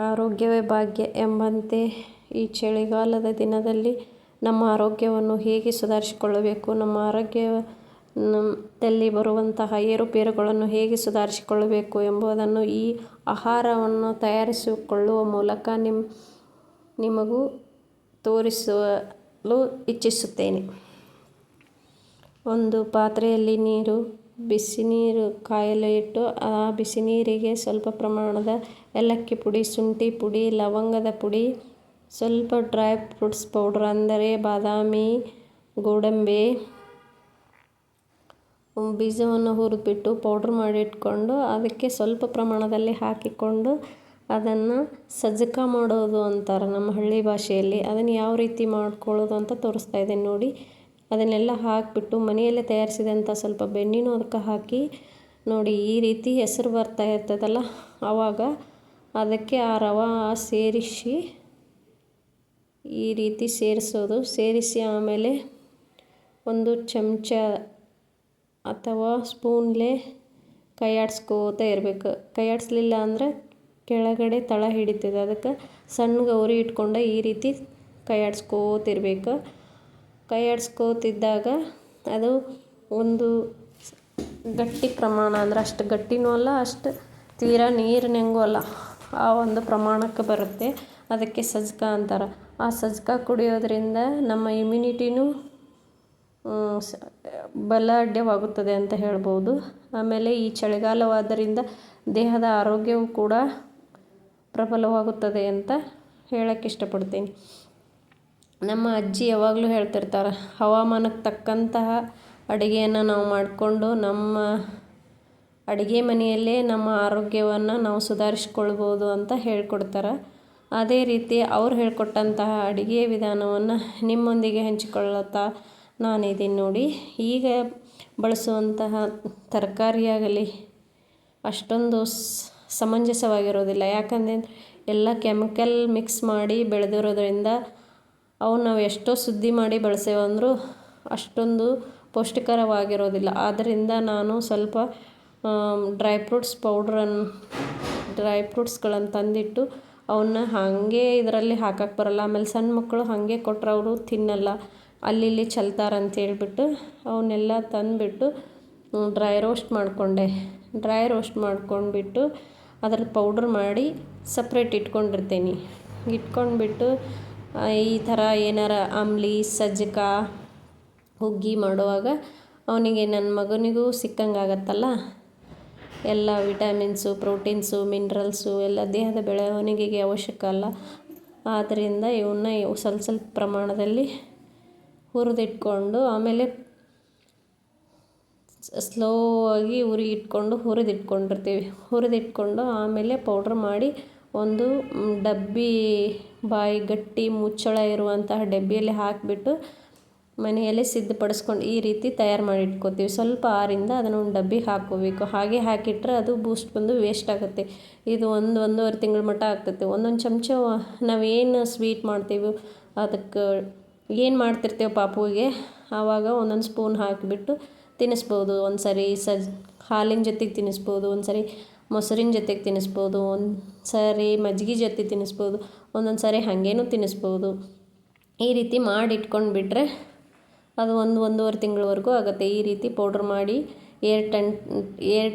ಆರೋಗ್ಯವೇ ಭಾಗ್ಯ ಎಂಬಂತೆ ಈ ಚಳಿಗಾಲದ ದಿನದಲ್ಲಿ ನಮ್ಮ ಆರೋಗ್ಯವನ್ನು ಹೇಗೆ ಸುಧಾರಿಸಿಕೊಳ್ಳಬೇಕು, ನಮ್ಮ ಆರೋಗ್ಯದಲ್ಲಿ ಬರುವಂತಹ ಏರುಪೇರುಗಳನ್ನು ಹೇಗೆ ಸುಧಾರಿಸಿಕೊಳ್ಳಬೇಕು ಎಂಬುದನ್ನು ಈ ಆಹಾರವನ್ನು ತಯಾರಿಸಿಕೊಳ್ಳುವ ಮೂಲಕ ನಿಮಗೂ ತೋರಿಸಲು ಇಚ್ಛಿಸುತ್ತೇನೆ. ಒಂದು ಪಾತ್ರೆಯಲ್ಲಿ ಬಿಸಿ ನೀರು ಕಾಯಲು ಇಟ್ಟು, ಆ ಬಿಸಿ ನೀರಿಗೆ ಸ್ವಲ್ಪ ಪ್ರಮಾಣದ ಏಲಕ್ಕಿ ಪುಡಿ, ಶುಂಠಿ ಪುಡಿ, ಲವಂಗದ ಪುಡಿ, ಸ್ವಲ್ಪ ಡ್ರೈ ಫ್ರೂಟ್ಸ್ ಪೌಡರ್ ಅಂದರೆ ಬಾದಾಮಿ, ಗೋಡಂಬಿ ಬೀಜವನ್ನು ಹುರಿದ್ಬಿಟ್ಟು ಪೌಡ್ರ್ ಮಾಡಿ ಇಟ್ಕೊಂಡು ಅದಕ್ಕೆ ಸ್ವಲ್ಪ ಪ್ರಮಾಣದಲ್ಲಿ ಹಾಕಿಕೊಂಡು ಅದನ್ನು ಸಜ್ಜಕ ಮಾಡೋದು ಅಂತಾರೆ ನಮ್ಮ ಹಳ್ಳಿ ಭಾಷೆಯಲ್ಲಿ. ಅದನ್ನು ಯಾವ ರೀತಿ ಮಾಡ್ಕೊಳ್ಳೋದು ಅಂತ ತೋರಿಸ್ತಾ ಇದ್ದೀನಿ ನೋಡಿ. ಅದನ್ನೆಲ್ಲ ಹಾಕಿಬಿಟ್ಟು ಮನೆಯಲ್ಲೇ ತಯಾರಿಸಿದಂಥ ಸ್ವಲ್ಪ ಬೆಣ್ಣೆನೂ ಅದಕ್ಕೆ ಹಾಕಿ ನೋಡಿ, ಈ ರೀತಿ ಹೆಸರು ಬರ್ತಾ ಇರ್ತದಲ್ಲ, ಆವಾಗ ಅದಕ್ಕೆ ಆ ರವೆ ಸೇರಿಸಿ ಈ ರೀತಿ ಸೇರಿಸಿ ಆಮೇಲೆ ಒಂದು ಚಮಚ ಅಥವಾ ಸ್ಪೂನ್ಲೆ ಕೈಯಾಡಿಸ್ಕೋತಾ ಇರಬೇಕು. ಕೈಯಾಡಿಸ್ಲಿಲ್ಲ ಅಂದರೆ ಕೆಳಗಡೆ ತಳ ಹಿಡಿತದೆ. ಅದಕ್ಕೆ ಸಣ್ಣಗೆ ಉರಿ ಇಟ್ಕೊಂಡು ಈ ರೀತಿ ಕೈಯಾಡಿಸ್ಕೋತಿರ್ಬೇಕು. ಕೈಯಾಡಿಸ್ಕೋತಿದ್ದಾಗ ಅದು ಒಂದು ಗಟ್ಟಿ ಪ್ರಮಾಣ ಅಂದರೆ ಅಷ್ಟು ಗಟ್ಟಿನೂ ಅಲ್ಲ, ಅಷ್ಟು ತೀರಾ ನೀರಿನಂಗೂ ಅಲ್ಲ, ಆ ಒಂದು ಪ್ರಮಾಣಕ್ಕೆ ಬರುತ್ತೆ. ಅದಕ್ಕೆ ಸಜ್ಜಕ ಅಂತಾರೆ. ಆ ಸಜ್ಜಕ ಕುಡಿಯೋದ್ರಿಂದ ನಮ್ಮ ಇಮ್ಯುನಿಟಿನೂ ಬಲಾಢ್ಯವಾಗುತ್ತದೆ ಅಂತ ಹೇಳ್ಬೋದು. ಆಮೇಲೆ ಈ ಚಳಿಗಾಲವಾದ್ದರಿಂದ ದೇಹದ ಆರೋಗ್ಯವು ಕೂಡ ಪ್ರಬಲವಾಗುತ್ತದೆ ಅಂತ ಹೇಳಕ್ಕೆ ಇಷ್ಟಪಡ್ತೀನಿ. ನಮ್ಮ ಅಜ್ಜಿ ಯಾವಾಗಲೂ ಹೇಳ್ತಿರ್ತಾರೆ, ಹವಾಮಾನಕ್ಕೆ ತಕ್ಕಂತಹ ಅಡುಗೆಯನ್ನು ನಾವು ಮಾಡಿಕೊಂಡು ನಮ್ಮ ಅಡುಗೆ ಮನೆಯಲ್ಲೇ ನಮ್ಮ ಆರೋಗ್ಯವನ್ನು ನಾವು ಸುಧಾರಿಸ್ಕೊಳ್ಬೋದು ಅಂತ ಹೇಳ್ಕೊಡ್ತಾರೆ. ಅದೇ ರೀತಿ ಅವ್ರು ಹೇಳ್ಕೊಟ್ಟಂತಹ ಅಡುಗೆ ವಿಧಾನವನ್ನು ನಿಮ್ಮೊಂದಿಗೆ ಹಂಚಿಕೊಳ್ಳುತ್ತಾ ನಾನಿದ್ದೀನಿ ನೋಡಿ. ಈಗ ಬಳಸುವಂತಹ ತರಕಾರಿಯಾಗಲಿ ಅಷ್ಟೊಂದು ಸಮಂಜಸವಾಗಿರೋದಿಲ್ಲ. ಯಾಕಂದರೆ ಎಲ್ಲ ಕೆಮಿಕಲ್ ಮಿಕ್ಸ್ ಮಾಡಿ ಬೆಳೆದಿರೋದ್ರಿಂದ ಅವು ನಾವು ಎಷ್ಟೋ ಶುದ್ಧಿ ಮಾಡಿ ಬಳಸೇವಂದರೂ ಅಷ್ಟೊಂದು ಪೌಷ್ಟಿಕರವಾಗಿರೋದಿಲ್ಲ. ಆದ್ದರಿಂದ ನಾನು ಸ್ವಲ್ಪ ಡ್ರೈ ಫ್ರೂಟ್ಸ್ಗಳನ್ನು ತಂದಿಟ್ಟು ಅವನ್ನ ಹಾಗೆ ಇದರಲ್ಲಿ ಹಾಕಕ್ಕೆ ಬರಲ್ಲ. ಆಮೇಲೆ ಸಣ್ಣ ಮಕ್ಕಳು ಹಾಗೆ ಕೊಟ್ಟರೆ ಅವರು ತಿನ್ನಲ್ಲ, ಅಲ್ಲಿ ಇಲ್ಲಿ ಚೆಲ್ತಾರೆ ಅಂತೇಳ್ಬಿಟ್ಟು ಅವನ್ನೆಲ್ಲ ತಂದುಬಿಟ್ಟು ಡ್ರೈ ರೋಸ್ಟ್ ಮಾಡ್ಕೊಂಡ್ಬಿಟ್ಟು ಅದ್ರಲ್ಲಿ ಪೌಡ್ರ್ ಮಾಡಿ ಸಪ್ರೇಟ್ ಇಟ್ಕೊಂಡಿರ್ತೀನಿ. ಇಟ್ಕೊಂಡ್ಬಿಟ್ಟು ಈ ಥರ ಏನಾರ ಅಂಬ್ಲಿ, ಸಜ್ಜಕ, ಹುಗ್ಗಿ ಮಾಡುವಾಗ ಅವನಿಗೆ, ನನ್ನ ಮಗನಿಗೂ ಸಿಕ್ಕಂಗಾಗತ್ತಲ್ಲ, ಎಲ್ಲ ವಿಟಮಿನ್ಸು, ಪ್ರೋಟೀನ್ಸು, ಮಿನರಲ್ಸು ಎಲ್ಲ ದೇಹದ ಬೆಳವಣಿಗೆಗೆ ಅವಶ್ಯಕ ಅಲ್ಲ. ಆದ್ದರಿಂದ ಇವು ಸ್ವಲ್ಪ ಪ್ರಮಾಣದಲ್ಲಿ ಹುರಿದಿಟ್ಕೊಂಡು ಆಮೇಲೆ ಸ್ಲೋ ಆಗಿ ಉರಿ ಇಟ್ಕೊಂಡು ಹುರಿದಿಟ್ಕೊಂಡು ಆಮೇಲೆ ಪೌಡ್ರ್ ಮಾಡಿ ಒಂದು ಡಬ್ಬಿ, ಗಟ್ಟಿ ಮುಚ್ಚಳ ಇರುವಂತಹ ಡಬ್ಬಿಯಲ್ಲಿ ಹಾಕಿಬಿಟ್ಟು ಮನೆಯಲ್ಲೇ ಸಿದ್ಧಪಡಿಸ್ಕೊಂಡು ಈ ರೀತಿ ತಯಾರು ಮಾಡಿ ಇಟ್ಕೋತೀವಿ. ಸ್ವಲ್ಪ ಆರಿಂದ ಅದನ್ನು ಒಂದು ಡಬ್ಬಿಗೆ ಹಾಕ್ಕೋಬೇಕು. ಹಾಗೆ ಹಾಕಿಟ್ರೆ ಅದು ಬೂಸ್ಟ್ ಬಂದು ವೇಸ್ಟ್ ಆಗುತ್ತೆ. ಇದು 1-1.5 ತಿಂಗಳ ಮಟ್ಟ ಆಗ್ತೈತೆ. ಒಂದೊಂದು ಚಮಚ ನಾವೇನು ಸ್ವೀಟ್ ಮಾಡ್ತೀವಿ ಅದಕ್ಕೆ ಏನು ಮಾಡ್ತಿರ್ತೀವಿ ಪಾಪುವಿಗೆ, ಆವಾಗ ಒಂದೊಂದು ಸ್ಪೂನ್ ಹಾಕಿಬಿಟ್ಟು ತಿನ್ನಿಸ್ಬೋದು. ಒಂದು ಸರಿ ಹಾಲಿನ ಜೊತೆಗೆ ತಿನ್ನಿಸ್ಬೋದು, ಒಂದು ಸರಿ ಮೊಸರಿನ ಜೊತೆಗೆ ತಿನ್ನಿಸ್ಬೋದು, ಒಂದು ಸರಿ ಮಜ್ಜಿಗೆ ಜೊತೆ ತಿನ್ನಿಸ್ಬೋದು, ಒಂದೊಂದು ಸರಿ ಹಾಗೇನೂ ತಿನ್ನಿಸ್ಬೋದು. ಈ ರೀತಿ ಮಾಡಿ ಇಟ್ಕೊಂಡ್ಬಿಟ್ರೆ ಅದು 1-1.5 ತಿಂಗಳವರೆಗೂ ಆಗುತ್ತೆ. ಈ ರೀತಿ ಪೌಡ್ರ್ ಮಾಡಿ ಏರ್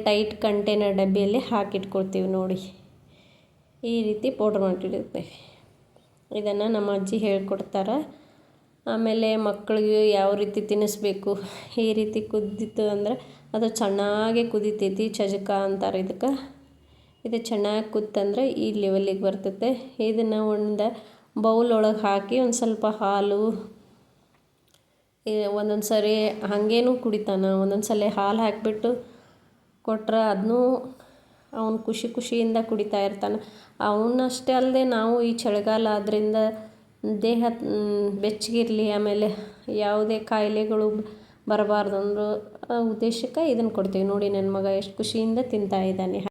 ಟೈಟ್ ಕಂಟೈನರ್ ಡಬ್ಬಿಯಲ್ಲಿ ಹಾಕಿಟ್ಕೊಳ್ತೀವಿ ನೋಡಿ. ಈ ರೀತಿ ಪೌಡ್ರ್ ಮಾಡಿಟ್ಟಿರ್ತೇವೆ. ಇದನ್ನು ನಮ್ಮ ಅಜ್ಜಿ ಹೇಳ್ಕೊಡ್ತಾರೆ. ಆಮೇಲೆ ಮಕ್ಕಳಿಗೆ ಯಾವ ರೀತಿ ತಿನ್ನಿಸ್ಬೇಕು, ಈ ರೀತಿ ಕುದ್ದಿತ್ತು ಅಂದರೆ ಅದು ಚೆನ್ನಾಗಿ ಕುದಿತೈತಿ. ಚಜಕ ಅಂತಾರೆ ಇದಕ್ಕೆ. ಇದು ಚೆನ್ನಾಗಿ ಕುತ್ತಂದ್ರೆ ಈ ಲೆವೆಲಿಗೆ ಬರ್ತೈತೆ. ಇದನ್ನು ಒಂದು ಬೌಲ್ ಒಳಗೆ ಹಾಕಿ ಒಂದು ಸ್ವಲ್ಪ ಹಾಲು, ಒಂದೊಂದು ಸರಿ ಹಾಗೇನೂ ಕುಡಿತಾನೆ, ಒಂದೊಂದು ಸಲ ಹಾಲು ಹಾಕಿಬಿಟ್ಟು ಕೊಟ್ಟರೆ ಅದನ್ನೂ ಅವನು ಖುಷಿಯಿಂದ ಕುಡಿತಾ ಇರ್ತಾನೆ. ಅವನಷ್ಟೇ ಅಲ್ಲದೆ ನಾವು ಈ ಚಳಿಗಾಲ ಆದ್ದರಿಂದ ದೇಹ ಬೆಚ್ಚಗಿರಲಿ, ಆಮೇಲೆ ಯಾವುದೇ ಕಾಯಿಲೆಗಳು ಬರಬಾರ್ದು ಅನ್ನೋ ಉದ್ದೇಶಕ್ಕೆ ಇದನ್ನು ಕೊಡ್ತೀವಿ ನೋಡಿ. ನನ್ನ ಮಗ ಎಷ್ಟು ಖುಷಿಯಿಂದ ತಿಂತಾ ಇದ್ದಾನೆ.